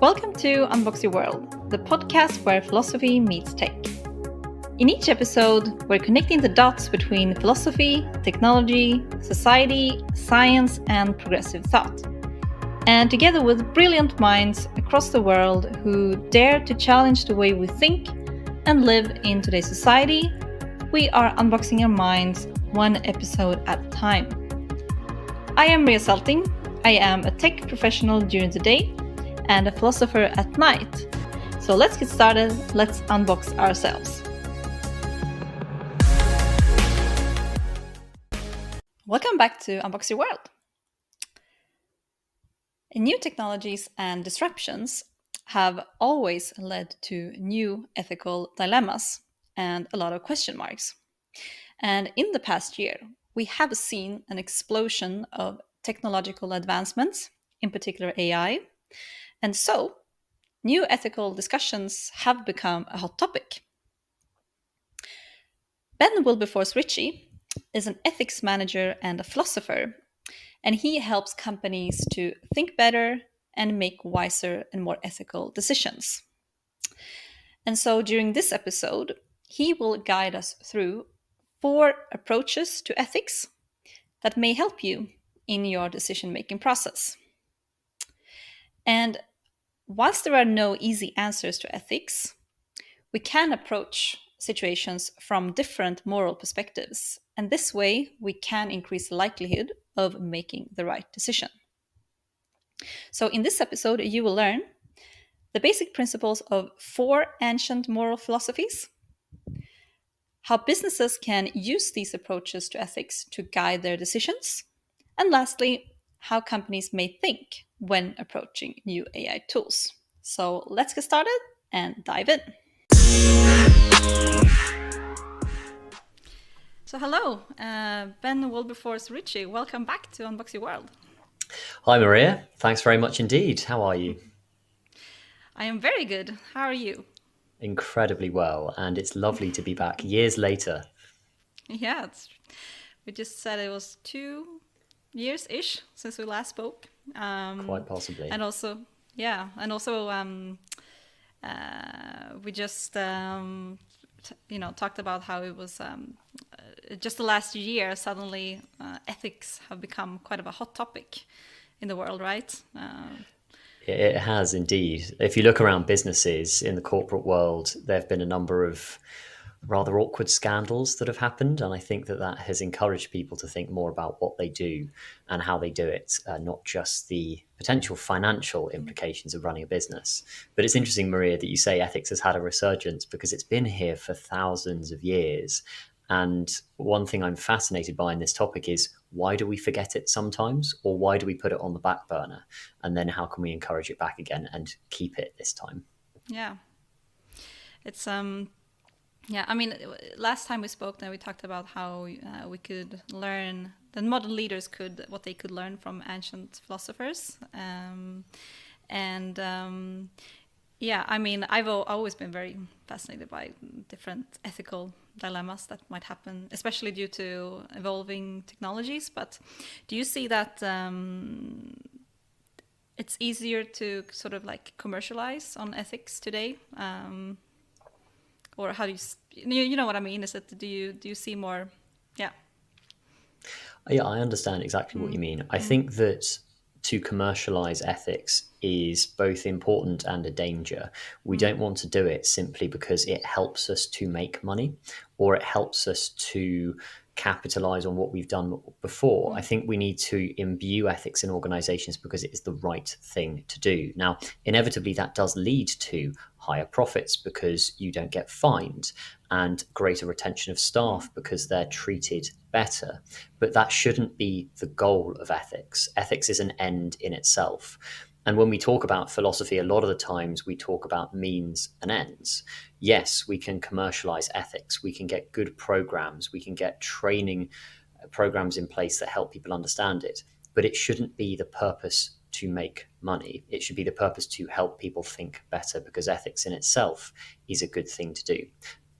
Welcome to Unbox Your World, the podcast where philosophy meets tech. In each episode, we're connecting the dots between philosophy, technology, society, science, and progressive thought. And together with brilliant minds across the world who dare to challenge the way we think and live in today's society, we are unboxing our minds one episode at a time. I am Maria Salting. I am a tech professional during the day and a philosopher at night. So let's get started. Let's unbox ourselves. Welcome back to Unbox Your World. New technologies and disruptions have always led to new ethical dilemmas and a lot of question marks. And in the past year, we have seen an explosion of technological advancements, in particular AI. And so, new ethical discussions have become a hot topic. Ben Wilberforce-Ritchie is an ethics manager and a philosopher, and he helps companies to think better and make wiser and more ethical decisions. And so during this episode, he will guide us through 4 approaches to ethics that may help you in your decision-making process. And whilst there are no easy answers to ethics, we can approach situations from different moral perspectives, and this way we can increase the likelihood of making the right decision. So in this episode, you will learn the basic principles of 4 ancient moral philosophies, how businesses can use these approaches to ethics to guide their decisions, and lastly, how companies may think when approaching new AI tools. So let's get started and dive in. So hello, Ben Wilberforce-Ritchie. Welcome back to Unbox Your World. Hi Maria, thanks very much indeed. How are you? I am very good. How are you? Incredibly well, and it's lovely to be back years later. Yeah, we just said it was 2 years-ish since we last spoke. Quite possibly. And also, we just talked about how it was just the last year. Suddenly, ethics have become quite of a hot topic in the world, right? It has indeed. If you look around businesses in the corporate world, there have been a number of rather awkward scandals that have happened. And I think that has encouraged people to think more about what they do and how they do it, not just the potential financial implications of running a business. But it's interesting, Maria, that you say ethics has had a resurgence because it's been here for thousands of years. And one thing I'm fascinated by in this topic is, why do we forget it sometimes, or why do we put it on the back burner? And then how can we encourage it back again and keep it this time? Yeah, it's I mean, last time we spoke, then we talked about how we could learn, the modern leaders what they could learn from ancient philosophers. Yeah, I mean, I've always been very fascinated by different ethical dilemmas that might happen, especially due to evolving technologies. But do you see that it's easier to sort of like commercialize on ethics today? Or how do you know what I mean? Is it do you see more? Yeah. Yeah, I understand exactly what you mean. I think that to commercialize ethics is both important and a danger. We don't want to do it simply because it helps us to make money or it helps us to capitalize on what we've done before. I think we need to imbue ethics in organizations because it is the right thing to do. Now, inevitably, that does lead to higher profits because you don't get fined and greater retention of staff because they're treated better. But that shouldn't be the goal of ethics. Ethics is an end in itself. And when we talk about philosophy, a lot of the times we talk about means and ends. Yes, we can commercialize ethics. We can get good programs. We can get training programs in place that help people understand it. But it shouldn't be the purpose to make money. It should be the purpose to help people think better, because ethics in itself is a good thing to do.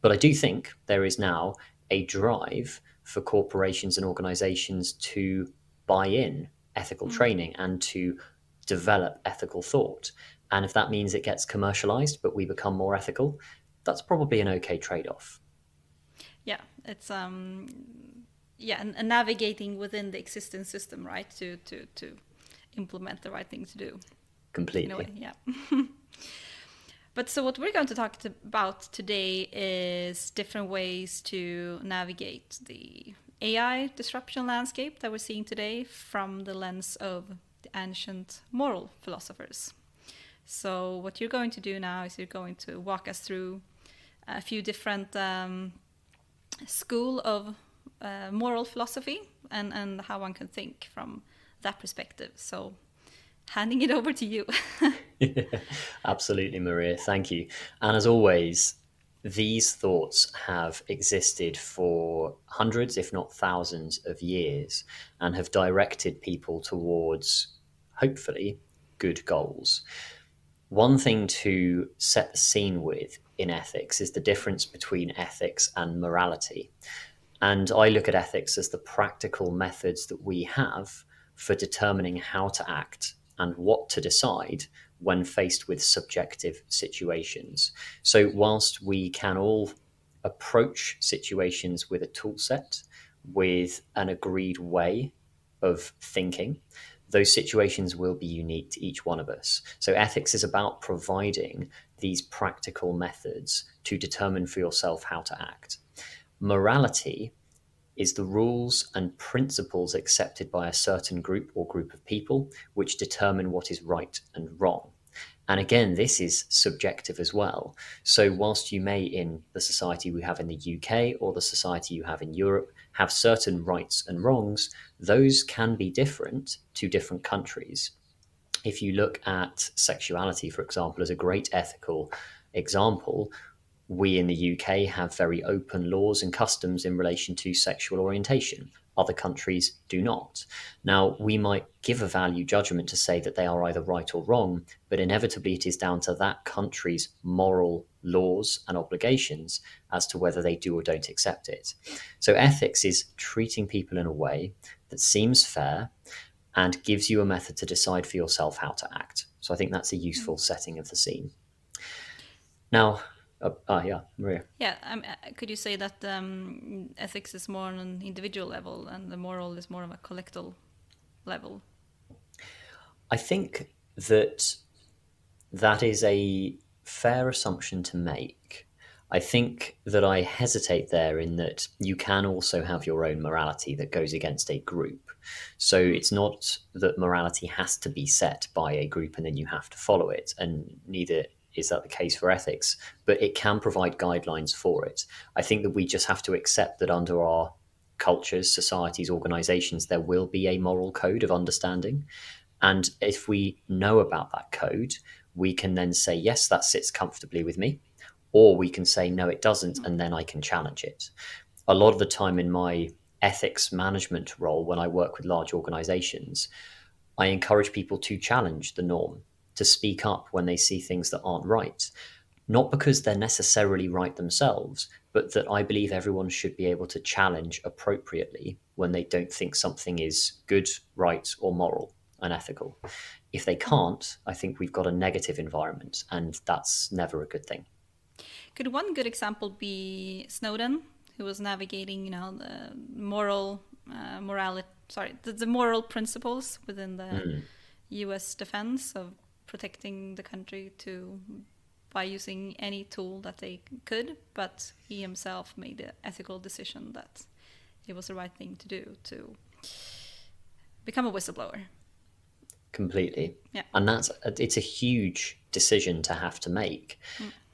But I do think there is now a drive for corporations and organizations to buy in ethical training and to develop ethical thought. And if that means it gets commercialized, but we become more ethical, that's probably an okay trade-off. Yeah, it's yeah, and navigating within the existing system, right? To implement the right thing to do in a way. Completely. Yeah. But so what we're going to talk about today is different ways to navigate the AI disruption landscape that we're seeing today from the lens of the ancient moral philosophers. So what you're going to do now is you're going to walk us through a few different school of moral philosophy and how one can think from that perspective. So handing it over to you. Absolutely, Maria. Thank you. And as always, these thoughts have existed for hundreds, if not thousands, of years and have directed people towards, hopefully, good goals. One thing to set the scene with in ethics is the difference between ethics and morality. And I look at ethics as the practical methods that we have for determining how to act and what to decide when faced with subjective situations. So, whilst we can all approach situations with a tool set, with an agreed way of thinking, those situations will be unique to each one of us. So, ethics is about providing these practical methods to determine for yourself how to act. Morality is the rules and principles accepted by a certain group or group of people which determine what is right and wrong. And again, this is subjective as well. So, whilst you may, in the society we have in the UK or the society you have in Europe, have certain rights and wrongs, those can be different to different countries. If you look at sexuality, for example, as a great ethical example, we in the UK have very open laws and customs in relation to sexual orientation. Other countries do not. Now, we might give a value judgment to say that they are either right or wrong, but inevitably it is down to that country's moral laws and obligations as to whether they do or don't accept it. So, ethics is treating people in a way that seems fair and gives you a method to decide for yourself how to act. So, I think that's a useful setting of the scene. Now, yeah, Maria. Yeah, could you say that ethics is more on an individual level and the moral is more of a collective level? I think that that is a fair assumption to make. I think that I hesitate there in that you can also have your own morality that goes against a group. So it's not that morality has to be set by a group and then you have to follow it, and neither is that the case for ethics, but it can provide guidelines for it. I think that we just have to accept that under our cultures, societies, organizations, there will be a moral code of understanding. And if we know about that code, we can then say, yes, that sits comfortably with me. Or we can say, no, it doesn't, and then I can challenge it. A lot of the time in my ethics management role, when I work with large organizations, I encourage people to challenge the norm, to speak up when they see things that aren't right. Not because they're necessarily right themselves, but that I believe everyone should be able to challenge appropriately when they don't think something is good, right, or moral and ethical. If they can't, I think we've got a negative environment, and that's never a good thing. Could one good example be Snowden, who was navigating, the the moral principles within the U.S. defense of protecting the country by using any tool that they could, but he himself made the ethical decision that it was the right thing to do to become a whistleblower. Completely. Yeah. And it's a huge decision to have to make.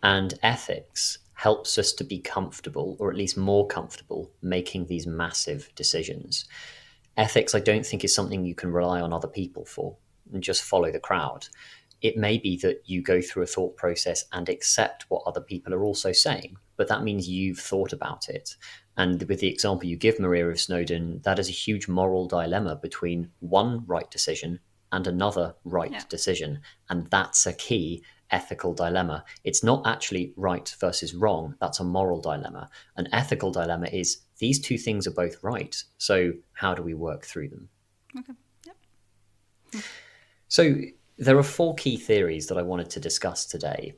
And ethics helps us to be comfortable, or at least more comfortable, making these massive decisions. Ethics, I don't think, is something you can rely on other people for and just follow the crowd. It may be that you go through a thought process and accept what other people are also saying, but that means you've thought about it. And with the example you give, Maria, of Snowden, that is a huge moral dilemma between one right decision and another right decision. And that's a key ethical dilemma. It's not actually right versus wrong. That's a moral dilemma. An ethical dilemma is these two things are both right. So how do we work through them? Okay. Yep. So There are four key theories that I wanted to discuss today.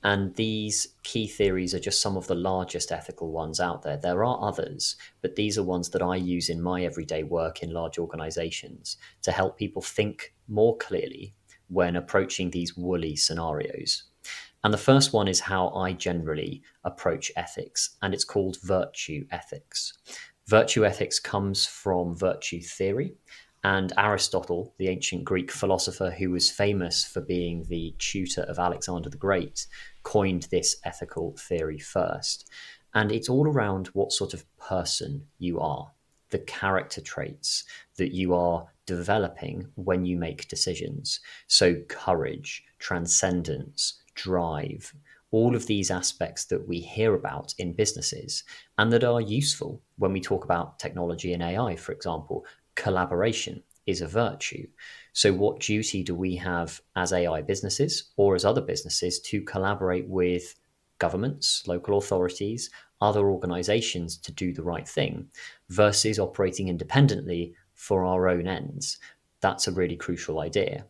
And these key theories are just some of the largest ethical ones out there. There are others, but these are ones that I use in my everyday work in large organizations to help people think more clearly when approaching these woolly scenarios. And the first one is how I generally approach ethics, and it's called virtue ethics. Virtue ethics comes from virtue theory, and Aristotle, the ancient Greek philosopher who was famous for being the tutor of Alexander the Great, coined this ethical theory first. And it's all around what sort of person you are, the character traits that you are developing when you make decisions. So, courage, transcendence, drive, all of these aspects that we hear about in businesses and that are useful when we talk about technology and AI, for example. Collaboration is a virtue. So, what duty do we have as AI businesses or as other businesses to collaborate with governments, local authorities, other organizations to do the right thing versus operating independently for our own ends? That's a really crucial idea.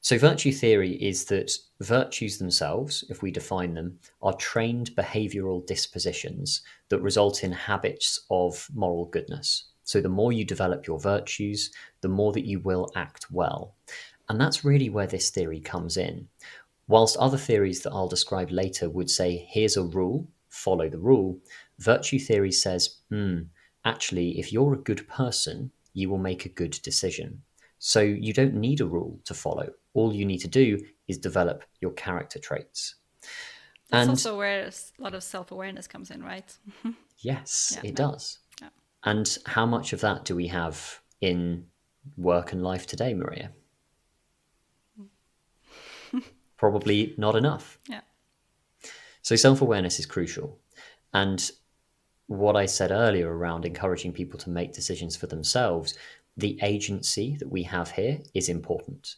So, virtue theory is that virtues themselves, if we define them, are trained behavioral dispositions that result in habits of moral goodness. So, the more you develop your virtues, the more that you will act well. And that's really where this theory comes in. Whilst other theories that I'll describe later would say, here's a rule, follow the rule, virtue theory says, actually, if you're a good person, you will make a good decision. So you don't need a rule to follow. All you need to do is develop your character traits. That's And also where a lot of self-awareness comes in, right? yes, Yeah, it yeah, does. yeah. And how much of that do we have in work and life today, Maria? Probably not enough. Yeah. So self awareness is crucial. And what I said earlier around encouraging people to make decisions for themselves, the agency that we have here is important.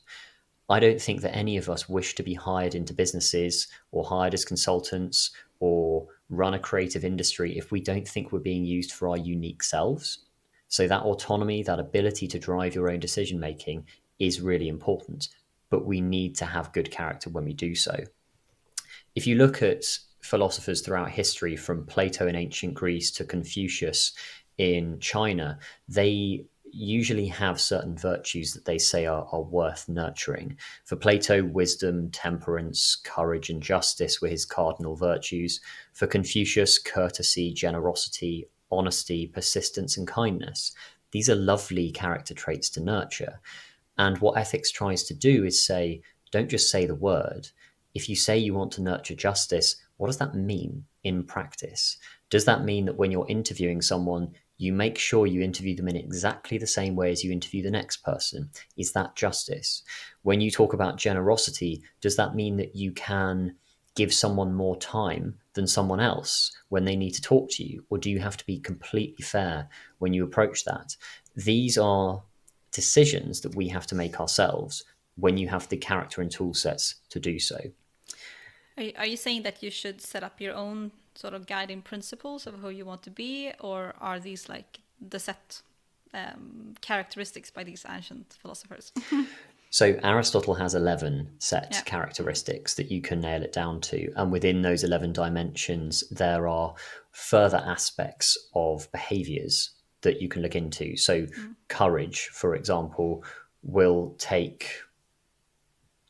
I don't think that any of us wish to be hired into businesses or hired as consultants or run a creative industry if we don't think we're being used for our unique selves. So, that autonomy, that ability to drive your own decision making is really important, but we need to have good character when we do so. If you look at philosophers throughout history, from Plato in ancient Greece to Confucius in China, they usually have certain virtues that they say are worth nurturing. For Plato, wisdom, temperance, courage, and justice were his cardinal virtues. For Confucius, courtesy, generosity, honesty, persistence, and kindness. These are lovely character traits to nurture. And what ethics tries to do is say, don't just say the word. If you say you want to nurture justice, what does that mean in practice? Does that mean that when you're interviewing someone, you make sure you interview them in exactly the same way as you interview the next person? Is that justice? When you talk about generosity, does that mean that you can give someone more time than someone else when they need to talk to you? Or do you have to be completely fair when you approach that? These are decisions that we have to make ourselves when you have the character and tool sets to do so. Are you saying that you should set up your own sort of guiding principles of who you want to be, or are these like the set characteristics by these ancient philosophers? So Aristotle has 11 set Yeah. characteristics that you can nail it down to. And within those 11 dimensions, there are further aspects of behaviors that you can look into. So courage, for example, will take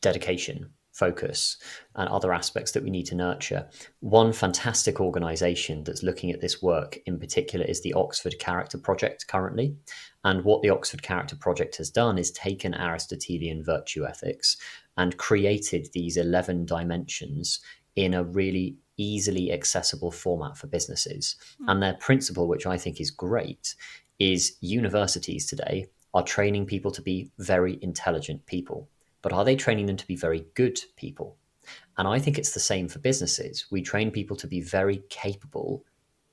dedication, focus, and other aspects that we need to nurture. One fantastic organization that's looking at this work in particular is the Oxford Character Project currently. And what the Oxford Character Project has done is taken Aristotelian virtue ethics and created these 11 dimensions in a really easily accessible format for businesses. And their principle, which I think is great, is universities today are training people to be very intelligent people. But are they training them to be very good people? And I think it's the same for businesses. We train people to be very capable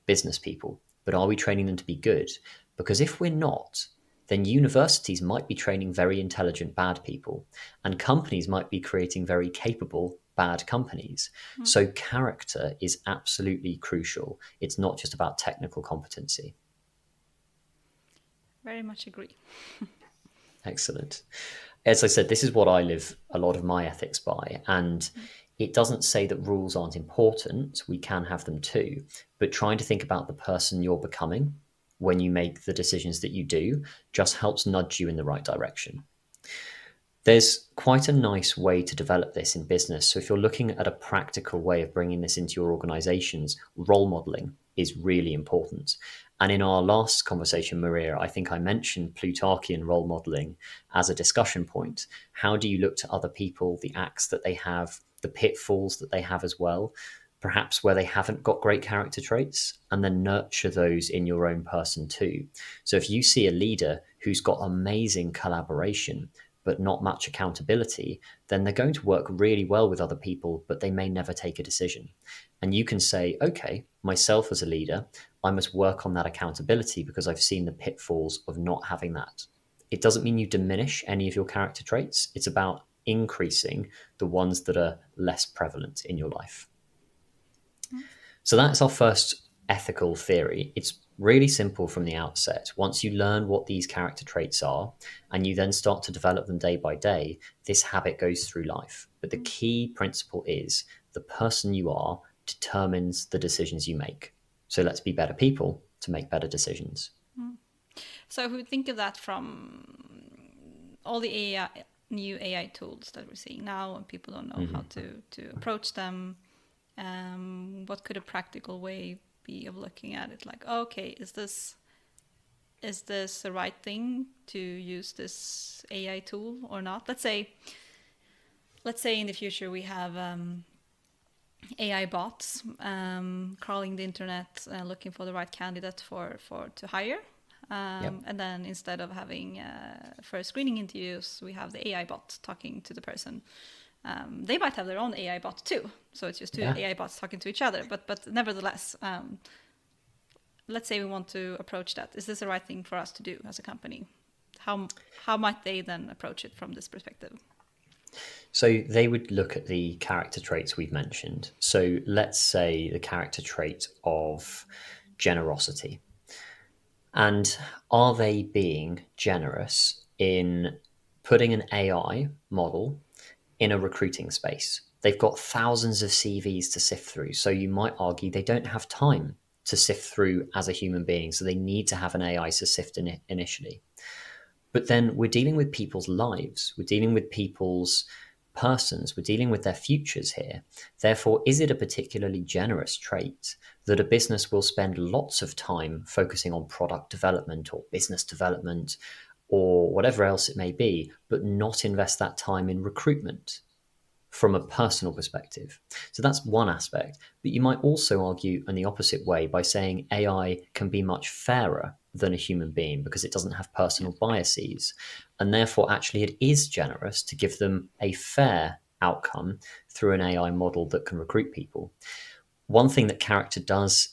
business people, but are we training them to be good? Because if we're not, then universities might be training very intelligent bad people, and companies might be creating very capable bad companies. So character is absolutely crucial. It's not just about technical competency. Very much agree. Excellent. as I said, this is what I live a lot of my ethics by. And it doesn't say that rules aren't important. We can have them too. But trying to think about the person you're becoming when you make the decisions that you do just helps nudge you in the right direction. There's quite a nice way to develop this in business. So if you're looking at a practical way of bringing this into your organizations, role modeling is really important. And in our last conversation, Maria, I think I mentioned Plutarchian role modeling as a discussion point. How do you look to other people, the acts that they have, the pitfalls that they have as well, perhaps where they haven't got great character traits, and then nurture those in your own person too. So if you see a leader who's got amazing collaboration, but not much accountability, then they're going to work really well with other people, but they may never take a decision. And you can say, okay, myself as a leader, I must work on that accountability because I've seen the pitfalls of not having that. It doesn't mean you diminish any of your character traits. It's about increasing the ones that are less prevalent in your life. So that's our first ethical theory. It's really simple from the outset. Once you learn what these character traits are and you then start to develop them day by day, this habit goes through life. But the key principle is the person you are determines the decisions you make. So let's be better people to make better decisions. So if we think of that from all the AI, new AI tools that we're seeing now, and people don't know how to approach them, what could a practical way be of looking at it? Like, okay, is this the right thing to use this AI tool or not? Let's say in the future we have AI bots crawling the internet, looking for the right candidate to hire. And then instead of having first screening interviews, we have the AI bot talking to the person. They might have their own AI bot too, so it's just two AI bots talking to each other. But nevertheless, let's say we want to approach that. Is this the right thing for us to do as a company? How might they then approach it from this perspective? So they would look at the character traits we've mentioned. So let's say the character trait of generosity. And are they being generous in putting an AI model in a recruiting space? They've got thousands of CVs to sift through. So you might argue they don't have time to sift through as a human being. So they need to have an AI to sift in it initially. But then we're dealing with people's lives. We're dealing with people's persons. We're dealing with their futures here. Therefore, is it a particularly generous trait that a business will spend lots of time focusing on product development or business development or whatever else it may be, but not invest that time in recruitment from a personal perspective? So that's one aspect. But you might also argue in the opposite way by saying AI can be much fairer than a human being because it doesn't have personal biases. And therefore, actually, it is generous to give them a fair outcome through an AI model that can recruit people. One thing that character does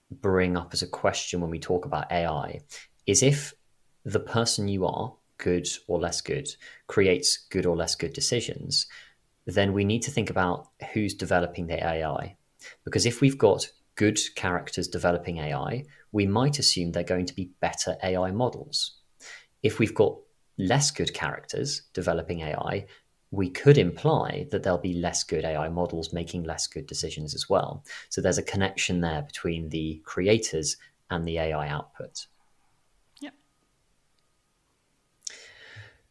bring up as a question when we talk about AI is if the person you are, good or less good, creates good or less good decisions, then we need to think about who's developing the AI. Because if we've got good characters developing AI, we might assume they're going to be better AI models. If we've got less good characters developing AI, we could imply that there'll be less good AI models making less good decisions as well. So there's a connection there between the creators and the AI output. Yeah.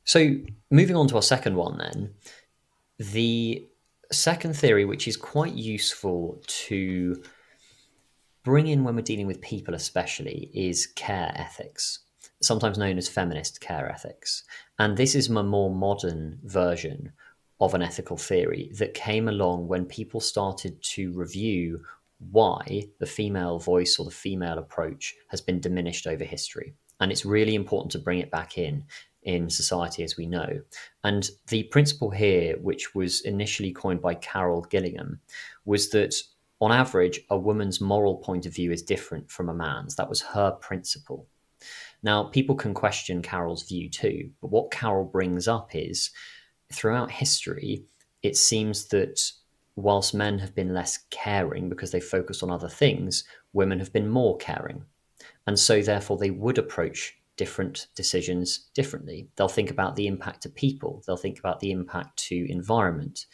So moving on to our second one then, the second theory, which is quite useful to bring in when we're dealing with people especially, is care ethics, sometimes known as feminist care ethics. And this is a more modern version of an ethical theory that came along when people started to review why the female voice or the female approach has been diminished over history. And it's really important to bring it back in society as we know. And the principle here, which was initially coined by Carol Gillingham, was that on average, a woman's moral point of view is different from a man's. That was her principle. Now, people can question Carol's view too, but what Carol brings up is throughout history, it seems that whilst men have been less caring because they focused on other things, women have been more caring. And so, therefore, they would approach different decisions differently. They'll think about the impact to people, they'll think about the impact to environment.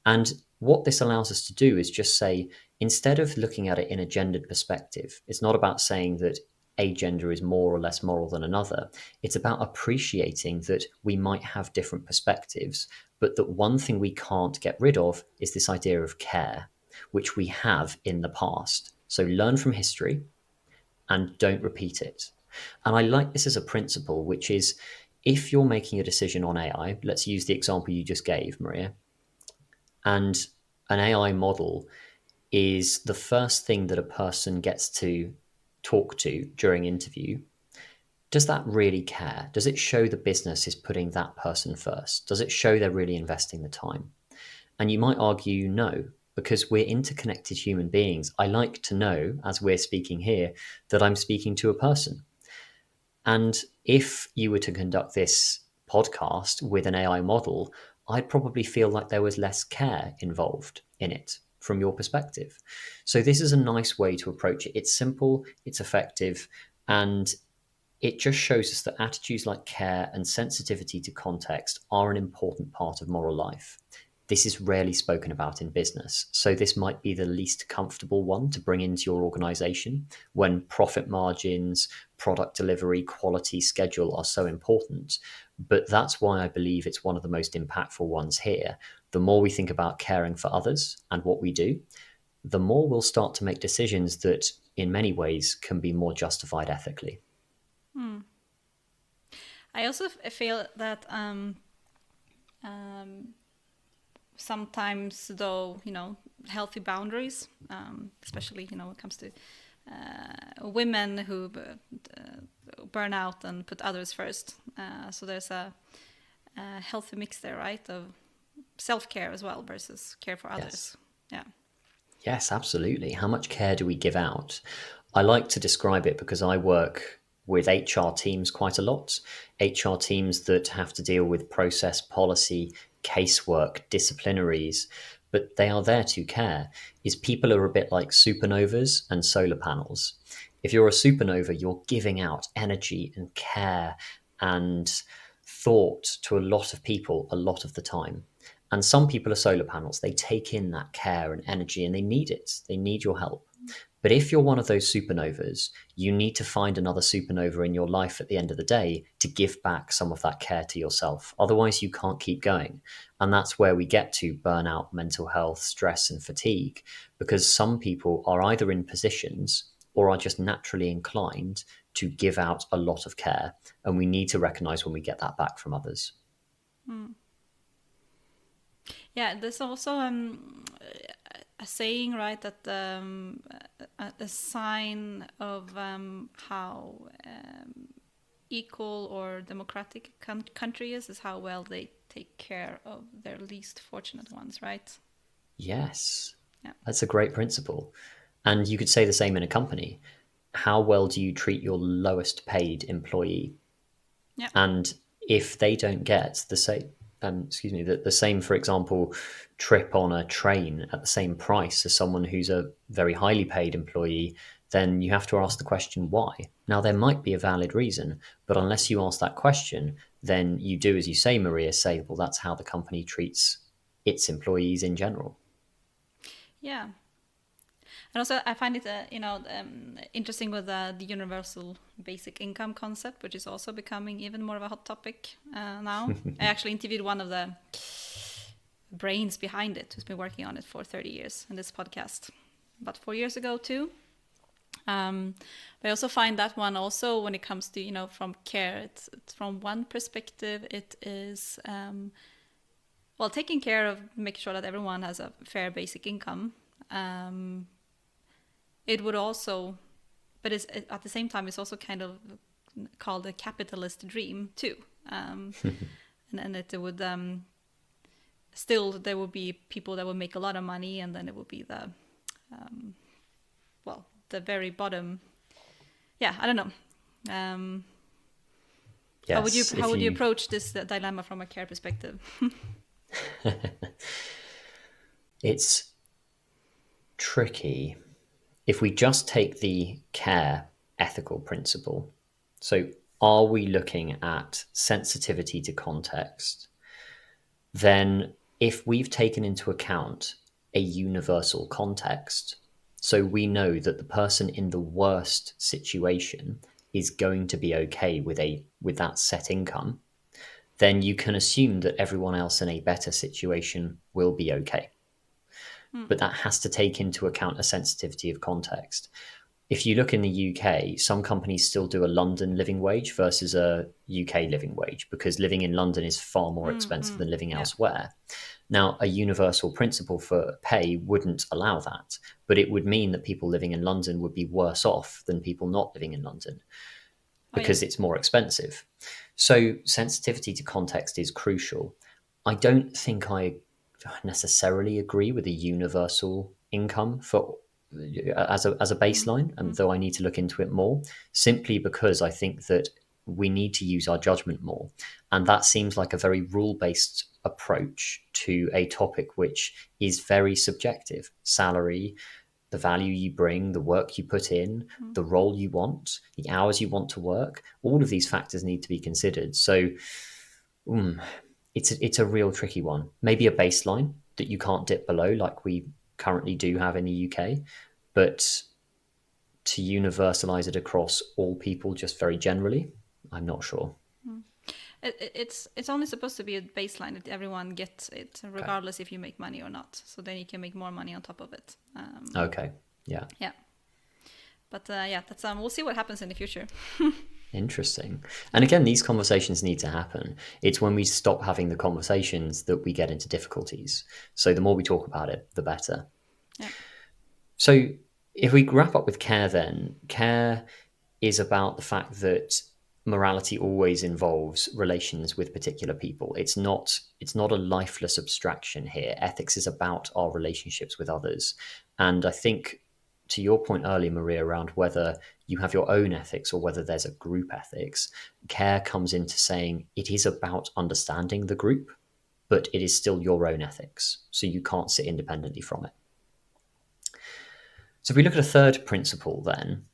And what this allows us to do is just say, instead of looking at it in a gendered perspective, it's not about saying that a gender is more or less moral than another. It's about appreciating that we might have different perspectives, but that one thing we can't get rid of is this idea of care, which we have in the past. So learn from history and don't repeat it. And I like this as a principle, which is, if you're making a decision on AI, let's use the example you just gave, Maria, and an AI model is the first thing that a person gets to talk to during interview. Does that really care? Does it show the business is putting that person first? Does it show they're really investing the time? And you might argue no, because we're interconnected human beings. I like to know, as we're speaking here, that I'm speaking to a person. And if you were to conduct this podcast with an AI model, I'd probably feel like there was less care involved in it from your perspective. So this is a nice way to approach it. It's simple, it's effective, and it just shows us that attitudes like care and sensitivity to context are an important part of moral life. This is rarely spoken about in business, so this might be the least comfortable one to bring into your organization when profit margins, product delivery, quality, schedule are so important. But that's why I believe it's one of the most impactful ones here. The more we think about caring for others and what we do, the more we'll start to make decisions that in many ways can be more justified ethically. I also feel that sometimes, though, healthy boundaries, especially, when it comes to women who burn out and put others first. So there's a healthy mix there, right, of self-care as well versus care for others. Yeah. Yes, absolutely. How much care do we give out? I like to describe it because I work with HR teams quite a lot. HR teams that have to deal with process, policy, casework, disciplinaries, but they are there to care. Is people are a bit like supernovas and solar panels. If you're a supernova, you're giving out energy and care and thought to a lot of people a lot of the time. And some people are solar panels. They take in that care and energy and they need it. They need your help. But if you're one of those supernovas, you need to find another supernova in your life at the end of the day to give back some of that care to yourself. Otherwise, you can't keep going. And that's where we get to burnout, mental health, stress, and fatigue, because some people are either in positions or are just naturally inclined to give out a lot of care. And we need to recognize when we get that back from others. Yeah, there's also a saying, right, that a sign of how equal or democratic country is how well they take care of their least fortunate ones, right? Yes, Yeah. that's a great principle. And you could say the same in a company. How well do you treat your lowest paid employee? Yeah. And if they don't get the same, the same, for example, trip on a train at the same price as someone who's a very highly paid employee, then you have to ask the question why. Now, there might be a valid reason, but unless you ask that question, then you do, as you say, Maria, say, well, that's how the company treats its employees in general. Yeah. And also, I find it, interesting with the universal basic income concept, which is also becoming even more of a hot topic now. I actually interviewed one of the brains behind it, who's been working on it for 30 years in this podcast, about 4 years ago too. But I also find that one also, when it comes to, from care, it's from one perspective, it is, taking care of making sure that everyone has a fair basic income. It would also, but at the same time, it's also kind of called a capitalist dream too. And it would, still, there would be people that would make a lot of money, and then it would be the, the very bottom. Yeah, I don't know. Yes, How would you approach this dilemma from a care perspective? It's tricky. If we just take the care ethical principle, so are we looking at sensitivity to context? Then if we've taken into account a universal context, so we know that the person in the worst situation is going to be okay with that set income, then you can assume that everyone else in a better situation will be okay. But that has to take into account a sensitivity of context. If you look in the UK, some companies still do a London living wage versus a UK living wage because living in London is far more expensive than living Yeah. elsewhere. Now, a universal principle for pay wouldn't allow that, but it would mean that people living in London would be worse off than people not living in London Oh, yeah. because it's more expensive. So, sensitivity to context is crucial. I don't think I necessarily agree with a universal income for as a baseline, and though I need to look into it more, simply because I think that we need to use our judgment more, and that seems like a very rule-based approach to a topic which is very subjective. Salary, the value you bring, the work you put in, the role you want, the hours you want to work, all of these factors need to be considered. So it's a real tricky one. Maybe a baseline that you can't dip below, like we currently do have in the UK, but to universalize it across all people just very generally, I'm not sure. It's only supposed to be a baseline that everyone gets it, Okay. regardless if you make money or not. So then you can make more money on top of it. Okay. Yeah. Yeah. But yeah, that's we'll see what happens in the future. Interesting. And again, these conversations need to happen. It's when we stop having the conversations that we get into difficulties. So the more we talk about it, the better. Yeah. So if we wrap up with care, then care is about the fact that morality always involves relations with particular people. It's not a lifeless abstraction here. Ethics is about our relationships with others. And I think to your point earlier, Maria, around whether you have your own ethics or whether there's a group ethics, care comes into saying it is about understanding the group, but it is still your own ethics. So you can't sit independently from it. So if we look at a third principle then,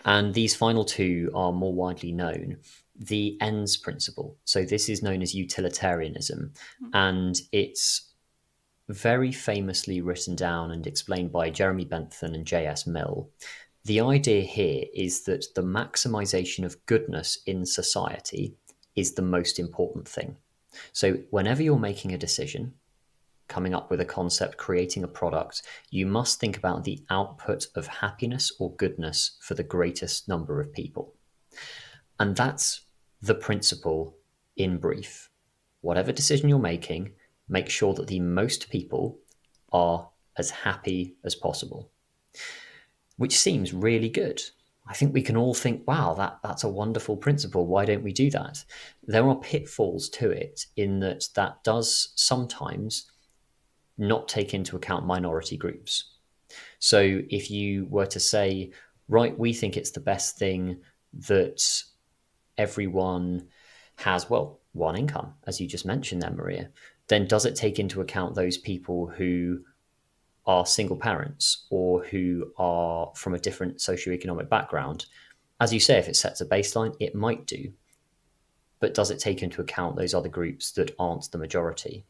and these final two are more widely known, the ends principle. So this is known as utilitarianism, and it's very famously written down and explained by Jeremy Bentham and J.S. Mill. The idea here is that the maximization of goodness in society is the most important thing. So whenever you're making a decision, coming up with a concept, creating a product, you must think about the output of happiness or goodness for the greatest number of people. And that's the principle in brief. Whatever decision you're making, make sure that the most people are as happy as possible, which seems really good. I think we can all think, wow, that's a wonderful principle. Why don't we do that? There are pitfalls to it in that that does sometimes not take into account minority groups. So if you were to say, right, we think it's the best thing that everyone has, well, one income, as you just mentioned there, Maria, then does it take into account those people who are single parents or who are from a different socioeconomic background? As you say, if it sets a baseline, it might do. But does it take into account those other groups that aren't the majority?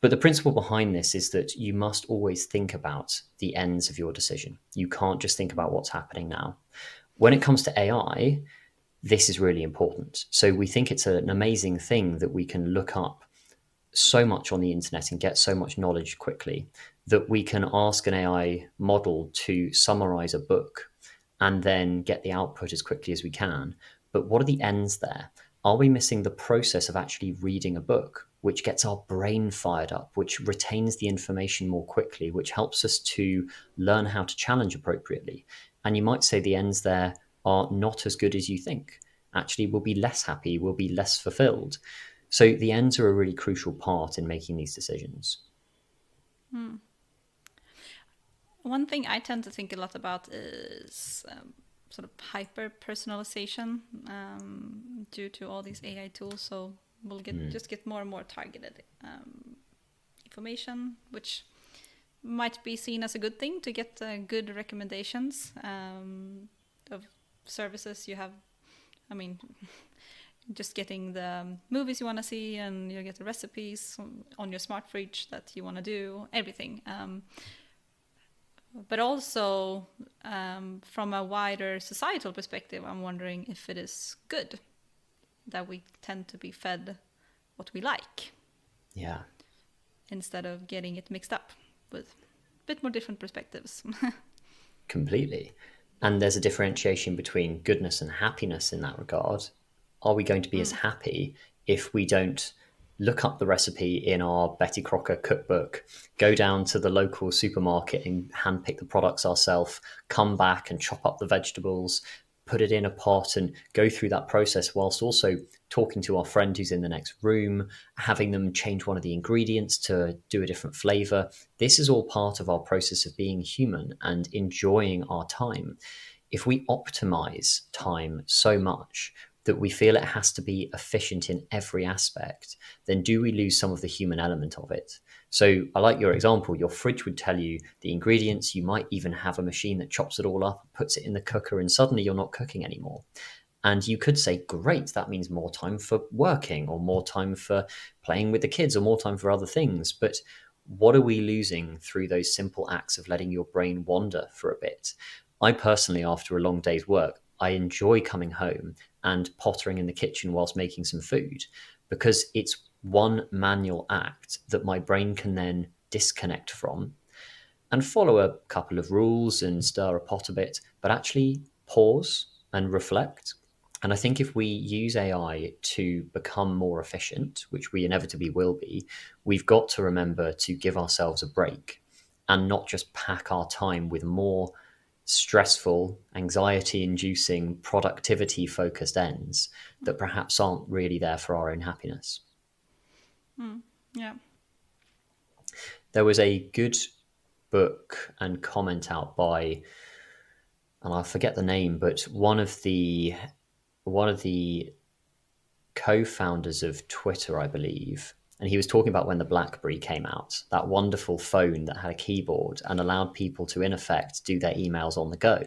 But the principle behind this is that you must always think about the ends of your decision. You can't just think about what's happening now. When it comes to AI, this is really important. So we think it's an amazing thing that we can look up so much on the internet and get so much knowledge quickly that we can ask an AI model to summarize a book and then get the output as quickly as we can. But what are the ends there? Are we missing the process of actually reading a book, which gets our brain fired up, which retains the information more quickly, which helps us to learn how to challenge appropriately? And you might say the ends there are not as good as you think. Actually, we'll be less happy, we'll be less fulfilled. So the ends are a really crucial part in making these decisions. One thing I tend to think a lot about is sort of hyper personalization due to all these AI tools. So we'll just get more and more targeted information, which might be seen as a good thing to get good recommendations of services you have. I mean, just getting the movies you want to see, and you get the recipes on your smart fridge that you want to do, everything. But also, from a wider societal perspective, I'm wondering if it is good that we tend to be fed what we like Yeah, instead of getting it mixed up with a bit more different perspectives. completely. And there's a differentiation between goodness and happiness in that regard. Are we going to be as happy if we don't look up the recipe in our Betty Crocker cookbook, go down to the local supermarket and handpick the products ourselves, come back and chop up the vegetables, put it in a pot and go through that process whilst also talking to our friend who's in the next room, having them change one of the ingredients to do a different flavor. This is all part of our process of being human and enjoying our time. If we optimize time so much that we feel it has to be efficient in every aspect, then do we lose some of the human element of it? So I like your example. Your fridge would tell you the ingredients. You might even have a machine that chops it all up, puts it in the cooker, and suddenly you're not cooking anymore. And you could say, great, that means more time for working or more time for playing with the kids or more time for other things. But what are we losing through those simple acts of letting your brain wander for a bit? I personally, after a long day's work, I enjoy coming home and pottering in the kitchen whilst making some food because it's one manual act that my brain can then disconnect from and follow a couple of rules and stir a pot a bit, but actually pause and reflect. And I think if we use AI to become more efficient, which we inevitably will be, we've got to remember to give ourselves a break and not just pack our time with more stressful, anxiety inducing, productivity focused ends that perhaps aren't really there for our own happiness. Yeah. There was a good book and comment out by, and I forget the name, but one of the co-founders of Twitter, I believe, and he was talking about when the BlackBerry came out, that wonderful phone that had a keyboard and allowed people to, in effect, do their emails on the go.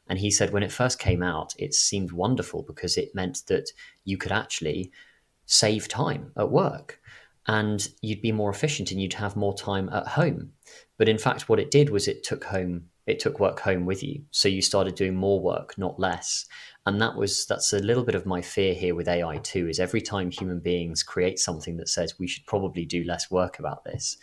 And he said when it first came out, it seemed wonderful because it meant that you could actually save time at work and you'd be more efficient and you'd have more time at home. But in fact, what it did was it took work home with you. So you started doing more work, not less. And that's a little bit of my fear here with AI too, is every time human beings create something that says we should probably do less work about this,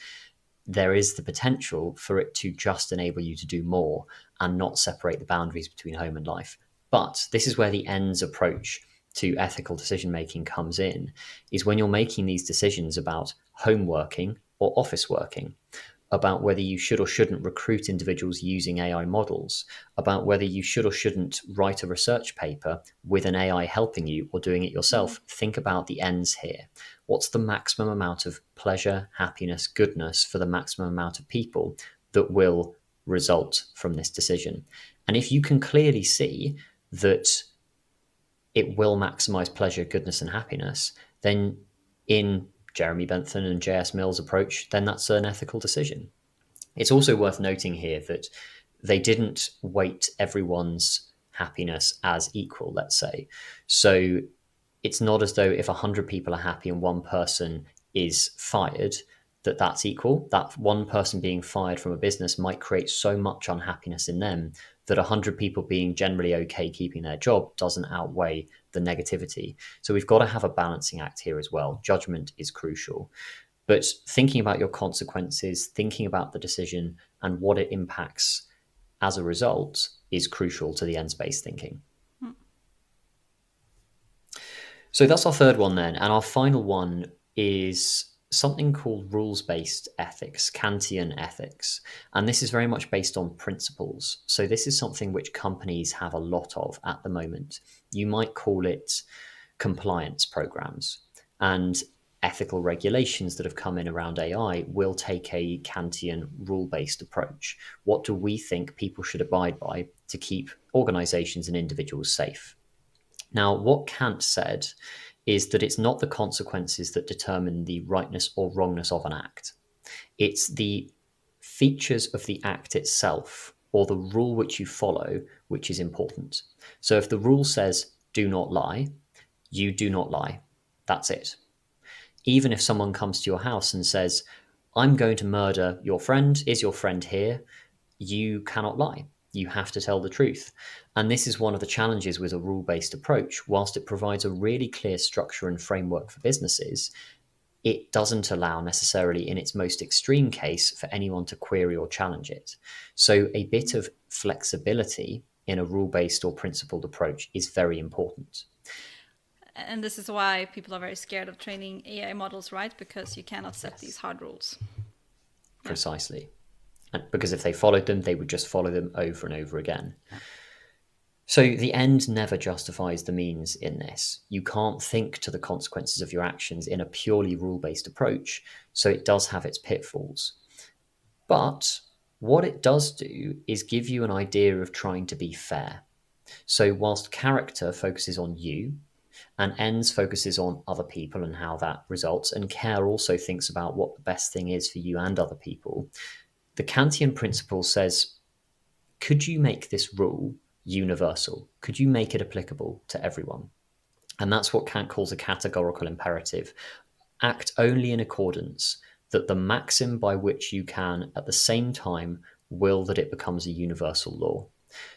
there is the potential for it to just enable you to do more and not separate the boundaries between home and life. But this is where the ends approach to ethical decision making comes in, is when you're making these decisions about home working or office working, about whether you should or shouldn't recruit individuals using AI models, about whether you should or shouldn't write a research paper with an AI helping you or doing it yourself. Think about the ends here. What's the maximum amount of pleasure, happiness, goodness for the maximum amount of people that will result from this decision? And if you can clearly see that it will maximize pleasure, goodness, and happiness, then in Jeremy Bentham and J.S. Mill's approach, then that's an ethical decision. It's also worth noting here that they didn't weight everyone's happiness as equal, let's say. So it's not as though if 100 people are happy and one person is fired, that's equal. That one person being fired from a business might create so much unhappiness in them that 100 people being generally okay keeping their job doesn't outweigh the negativity. So we've got to have a balancing act here as well. Judgment is crucial. But thinking about your consequences, thinking about the decision and what it impacts as a result is crucial to the ends-based thinking. So that's our third one then. And our final one is something called rules-based ethics, Kantian ethics. And this is very much based on principles. So this is something which companies have a lot of at the moment. You might call it compliance programs. And ethical regulations that have come in around AI will take a Kantian rule-based approach. What do we think people should abide by to keep organizations and individuals safe? Now, what Kant said is that it's not the consequences that determine the rightness or wrongness of an act. It's the features of the act itself or the rule which you follow which is important. So if the rule says do not lie, You do not lie. That's it. Even if someone comes to your house and says, I'm going to murder your friend, is your friend here? You cannot lie. You have to tell the truth. And this is one of the challenges with a rule based approach. Whilst it provides a really clear structure and framework for businesses, it doesn't allow necessarily, in its most extreme case, for anyone to query or challenge it. So a bit of flexibility in a rule based or principled approach is very important. And this is why people are very scared of training AI models, right? Because you cannot set these Yes, hard rules. Yeah. precisely. And because if they followed them, they would just follow them over and over again. Yeah. So the end never justifies the means in this. You can't think to the consequences of your actions in a purely rule based approach. So it does have its pitfalls. But what it does do is give you an idea of trying to be fair. So whilst character focuses on you and ends focuses on other people and how that results, and care also thinks about what the best thing is for you and other people, the Kantian principle says, could you make this rule universal? Could you make it applicable to everyone? And that's what Kant calls a categorical imperative. Act only in accordance that the maxim by which you can at the same time will that it becomes a universal law.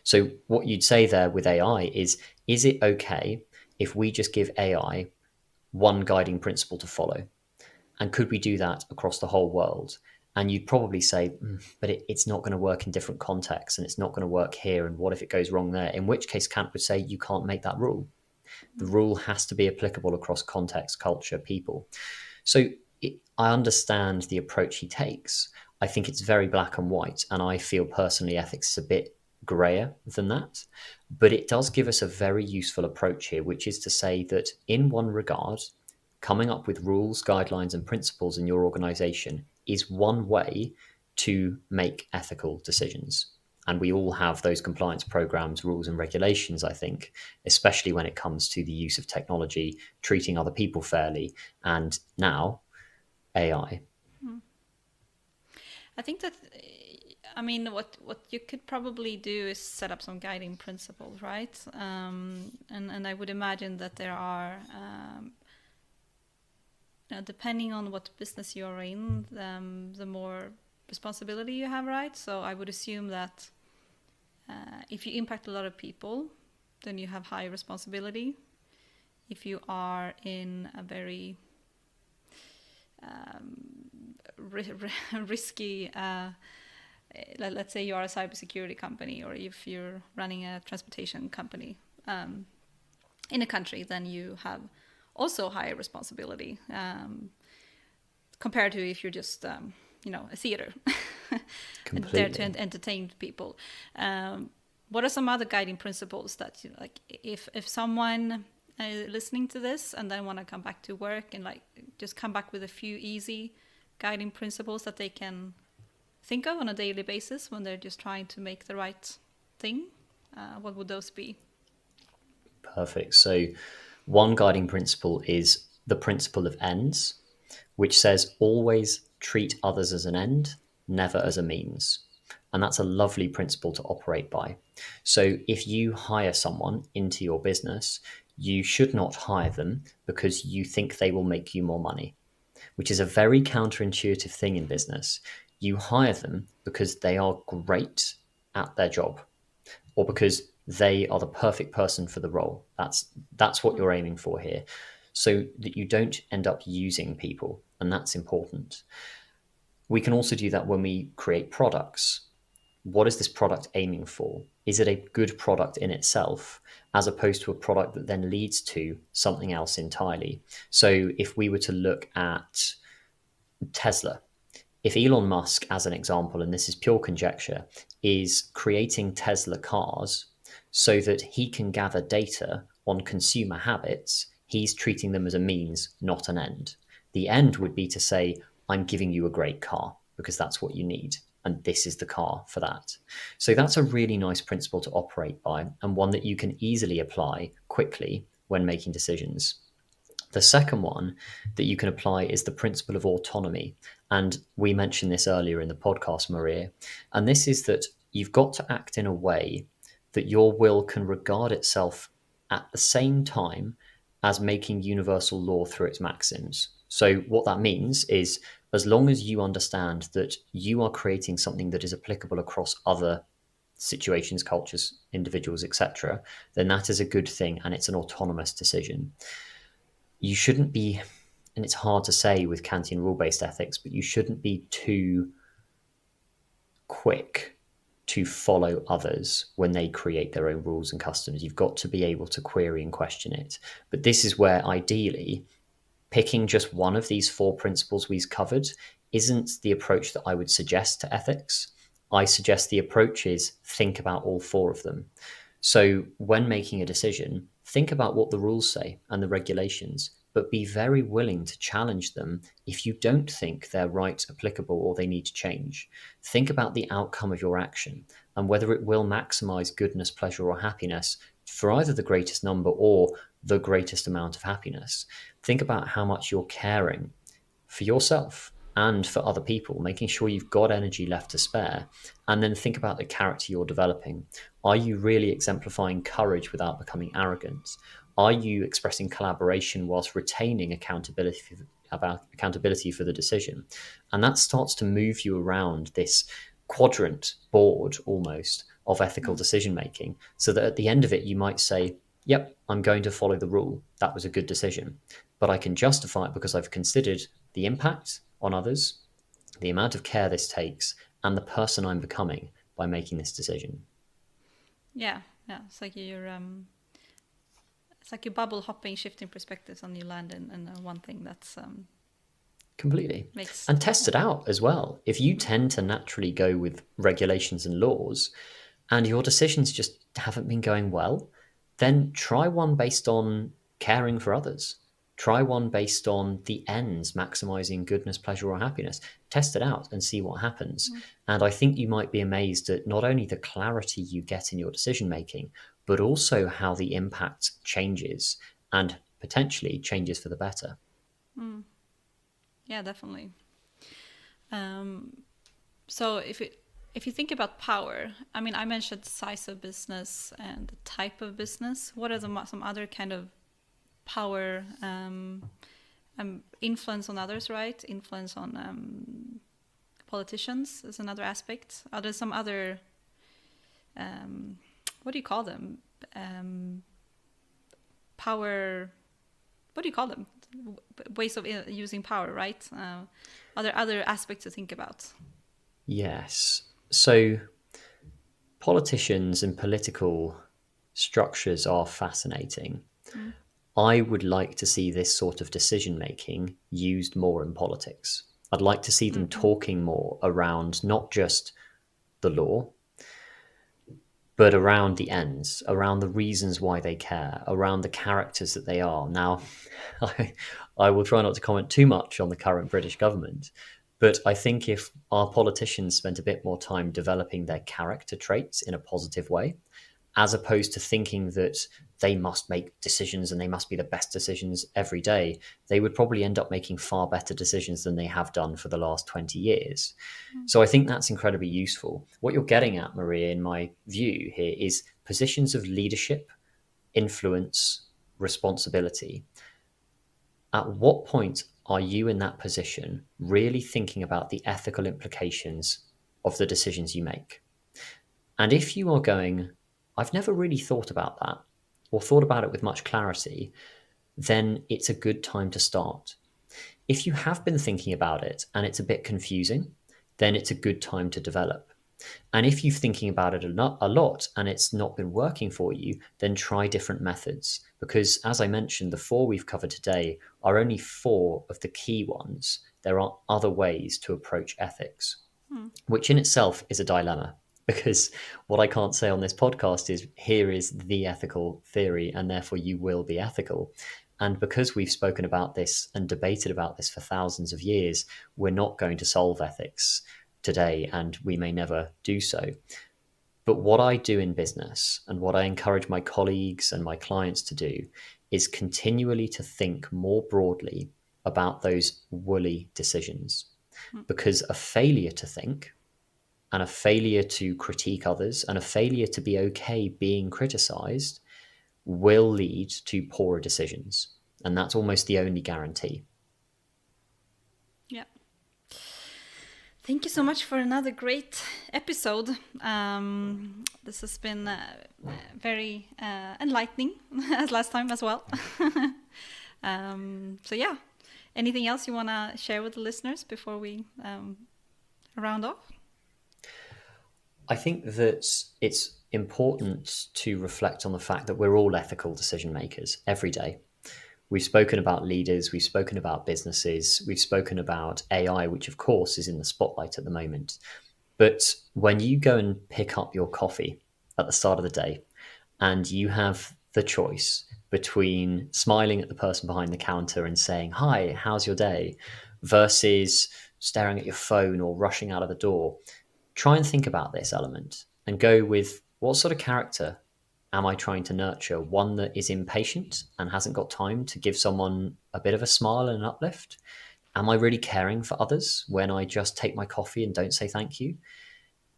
So what you'd say there with AI is it okay if we just give AI one guiding principle to follow? And could we do that across the whole world? And you'd probably say, but it's not going to work in different contexts and it's not going to work here. And what if it goes wrong there? In which case, Kant would say, you can't make that rule. The rule has to be applicable across context, culture, people. So I understand the approach he takes. I think it's very black and white. And I feel personally ethics is a bit grayer than that. But it does give us a very useful approach here, which is to say that in one regard, coming up with rules, guidelines, and principles in your organization is one way to make ethical decisions. And we all have those compliance programs, rules, and regulations, I think, especially when it comes to the use of technology, treating other people fairly, and now AI. I think that, I mean, what you could probably do is set up some guiding principles, right? And I would imagine that there are, depending on what business you're in, the more responsibility you have, right? So I would assume that if you impact a lot of people, then you have higher responsibility. If you are in a very risky, let's say you are a cybersecurity company, or if you're running a transportation company in a country, then you have also higher responsibility compared to if you're just a theater and there to entertain people. What are some other guiding principles that like if someone listening to this and then want to come back to work and like just come back with a few easy guiding principles that they can think of on a daily basis when they're just trying to make the right thing, what would those be? Perfect. So one guiding principle is the principle of ends, which says always treat others as an end, never as a means. And that's a lovely principle to operate by. So if you hire someone into your business, you should not hire them because you think they will make you more money, which is a very counterintuitive thing in business. You hire them because they are great at their job or because they are the perfect person for the role. That's what you're aiming for here, so that you don't end up using people, and that's important. We can also do that when we create products. What is this product aiming for? Is it a good product in itself, as opposed to a product that then leads to something else entirely? So if we were to look at Tesla, if Elon Musk, as an example, and this is pure conjecture, is creating Tesla cars so that he can gather data on consumer habits, he's treating them as a means, not an end. The end would be to say, I'm giving you a great car because that's what you need. And this is the car for that. So that's a really nice principle to operate by, and one that you can easily apply quickly when making decisions. The second one that you can apply is the principle of autonomy. And we mentioned this earlier in the podcast, Maria. And this is that you've got to act in a way that your will can regard itself at the same time as making universal law through its maxims. So, what that means is as long as you understand that you are creating something that is applicable across other situations, cultures, individuals, etc., then that is a good thing and it's an autonomous decision. You shouldn't be, and it's hard to say with Kantian rule based ethics, but you shouldn't be too quick to follow others when they create their own rules and customs. You've got to be able to query and question it. But this is where ideally picking just one of these four principles we've covered isn't the approach that I would suggest to ethics. I suggest the approach is think about all four of them. So when making a decision, think about what the rules say and the regulations, but be very willing to challenge them if you don't think they're right, applicable, or they need to change. Think about the outcome of your action and whether it will maximize goodness, pleasure, or happiness for either the greatest number or the greatest amount of happiness. Think about how much you're caring for yourself and for other people, making sure you've got energy left to spare. And then think about the character you're developing. Are you really exemplifying courage without becoming arrogant? Are you expressing collaboration whilst retaining accountability for the decision? And that starts to move you around this quadrant board almost of ethical decision making, so that at the end of it, you might say, yep, I'm going to follow the rule. That was a good decision. But I can justify it because I've considered the impact on others, the amount of care this takes, and the person I'm becoming by making this decision. Yeah, yeah. It's like you're bubble hopping, shifting perspectives, and you land in one thing that's Completely. makes And test it out as well. If you tend to naturally go with regulations and laws and your decisions just haven't been going well, then try one based on caring for others. Try one based on the ends, maximizing goodness, pleasure, or happiness. Test it out and see what happens. And I think you might be amazed at not only the clarity you get in your decision making, but also how the impact changes and potentially changes for the better. Yeah, definitely. So if you think about power, I mean, I mentioned size of business and the type of business. What are some other kind of power influence on others, right? Influence on politicians is another aspect. Are there some other what do you call them? Power. What do you call them? Ways of using power, right? Are there other aspects to think about? Yes. So politicians and political structures are fascinating. I would like to see this sort of decision making used more in politics. I'd like to see them talking more around not just the law, but around the ends, around the reasons why they care, around the characters that they are. Now, I will try not to comment too much on the current British government, but I think if our politicians spent a bit more time developing their character traits in a positive way, as opposed to thinking that they must make decisions and they must be the best decisions every day, they would probably end up making far better decisions than they have done for the last 20 years. So I think that's incredibly useful. What you're getting at, Maria, in my view here, is positions of leadership, influence, responsibility. At what point are you in that position really thinking about the ethical implications of the decisions you make? And if you are going, I've never really thought about that or thought about it with much clarity, then it's a good time to start. If you have been thinking about it and it's a bit confusing, then it's a good time to develop. And if you're thinking about it a lot and it's not been working for you, then try different methods. Because as I mentioned, the four we've covered today are only four of the key ones. There are other ways to approach ethics, which in itself is a dilemma. Because what I can't say on this podcast is here is the ethical theory, and therefore you will be ethical. And because we've spoken about this and debated about this for thousands of years, we're not going to solve ethics today, and we may never do so. But what I do in business and what I encourage my colleagues and my clients to do is continually to think more broadly about those woolly decisions. Because a failure to think and a failure to critique others and a failure to be okay being criticized will lead to poorer decisions. And that's almost the only guarantee. Yeah. Thank you so much for another great episode. This has been very enlightening as last time as well. So yeah, anything else you want to share with the listeners before we round off? I think that it's important to reflect on the fact that we're all ethical decision makers every day. We've spoken about leaders, we've spoken about businesses, we've spoken about AI, which of course is in the spotlight at the moment. But when you go and pick up your coffee at the start of the day and you have the choice between smiling at the person behind the counter and saying, "Hi, how's your day?" versus staring at your phone or rushing out of the door, try and think about this element and go with, what sort of character am I trying to nurture? One that is impatient and hasn't got time to give someone a bit of a smile and an uplift? Am I really caring for others when I just take my coffee and don't say thank you?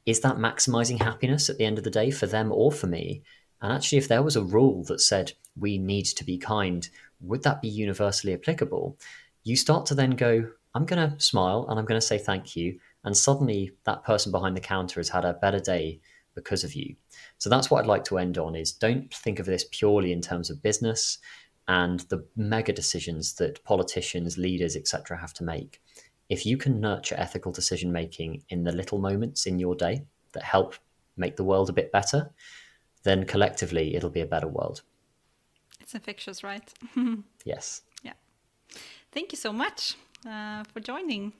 Is that maximizing happiness at the end of the day for them or for me? And actually, if there was a rule that said we need to be kind, would that be universally applicable? You start to then go, I'm going to smile and I'm going to say thank you. And suddenly that person behind the counter has had a better day because of you. So that's what I'd like to end on, is don't think of this purely in terms of business and the mega decisions that politicians, leaders, etc. have to make. If you can nurture ethical decision making in the little moments in your day that help make the world a bit better, then collectively it'll be a better world. It's infectious, right? Yes. Yeah. Thank you so much for joining.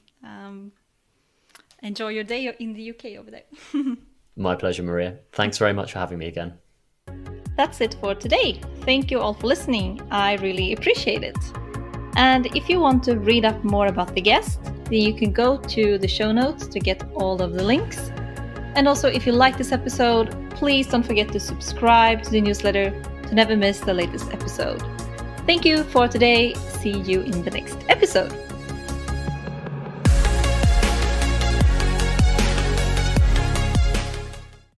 Enjoy your day in the UK over there. My pleasure, Maria. Thanks very much for having me again. That's it for today. Thank you all for listening. I really appreciate it. And if you want to read up more about the guest, then you can go to the show notes to get all of the links. And also, if you like this episode, please don't forget to subscribe to the newsletter to never miss the latest episode. Thank you for today. See you in the next episode.